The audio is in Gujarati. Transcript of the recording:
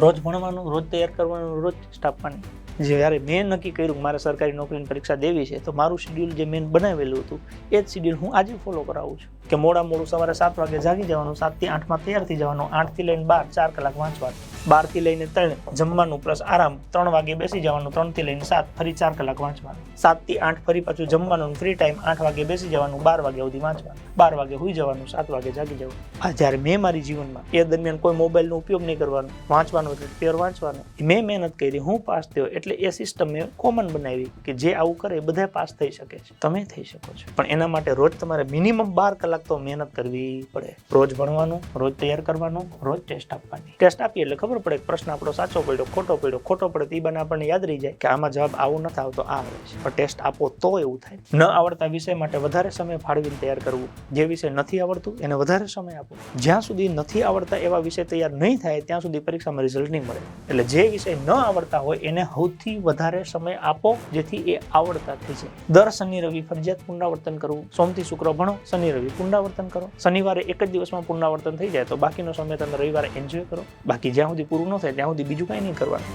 રોજ ભણવાનું, રોજ તૈયાર કરવાનું, રોજ ટેસ્ટ આપવાની. જ્યારે મેં નક્કી કર્યું મારે સરકારી નોકરીની પરીક્ષા દેવી છે તો મારું શેડ્યુલ જે મેં બનાવેલું હતું એ જ શેડ્યુલ હું આજે ફોલો કરાવું છું કે મોડું સવારે 7 વાગે જાગી જવાનું, 7 થી 8 માં તૈયાર થઈ જવાનું, 8 થી લઈને 12 4 કલાક વાંચવાનું, 12 થી લઈને 3 જમવાનું પ્લસ આરામ, 3 વાગે બેસી જવાનું, 3 થી લઈને 7 ફરી 4 કલાક વાંચવાનું, 7 થી 8 ફરી પાછું જમવાનું, ફ્રી ટાઈમ, 8 વાગે બેસી જવાનું, 12 વાગ્યા સુધી વાંચવાનું, 12 વાગે સુઈ જવાનું, 7 વાગે જાગી જવાનું. આ જ્યારે મેં મારી જીવનમાં એ દરમિયાન કોઈ મોબાઈલનો ઉપયોગ નહીં કરવાનો, વાંચવાનું એટલે પ્યોર વાંચવાનું, મેં મહેનત કરી, હું પાસ થયો. એટલે એ સિસ્ટમ મેં કોમન બનાવી કે જે આવું કરે એ બધા પાસ થઈ શકે છે, તમે થઈ શકો છો. પણ એના માટે રોજ તમારે મિનિમમ 12 કલાક તો મહેનત કરવી પડે. રોજ ભણવાનું, રોજ તૈયાર કરવાનું, રોજ ટેસ્ટ આપવાની. ટેસ્ટ આપીએ એટલે ખબર પડે પ્રશ્ન આપણો સાચો પડ્યો, ખોટો પડે તો એ બને આપણને યાદ રહી જાય કે આમાં જવાબ આવું નથી આવતો, આ આવે છે. પણ ટેસ્ટ આપો તો એવું થાય. ન આવડતા વિષય માટે વધારે સમય ફાળવીને તૈયાર કરવું. જે વિષય નથી આવડતું એને વધારે સમય આપો. જ્યાં સુધી નથી આવડતા એવા વિષય તૈયાર નહીં થાય ત્યાં સુધી પરીક્ષામાં રિઝલ્ટ નહીં મળે. એટલે જે વિષય ન આવડતા હોય એને સૌથી વધારે સમય આપો જેથી એ આવડતા થઈ જાય. દર શનિ રવિ ફરજિયાત પુનરાવર્તન કરવું. સોમથી શુક્ર ભણો, શનિ રવિ પુનરાવર્તન કરો. શનિવારે એક જ દિવસમાં પુનરાવર્તન થઈ જાય તો બાકીનો સમય તમે રવિવારે એન્જોય કરો. બાકી જ્યાં સુધી પૂરું ન થાય ત્યાં સુધી બીજું કંઈ નહીં કરવાનું.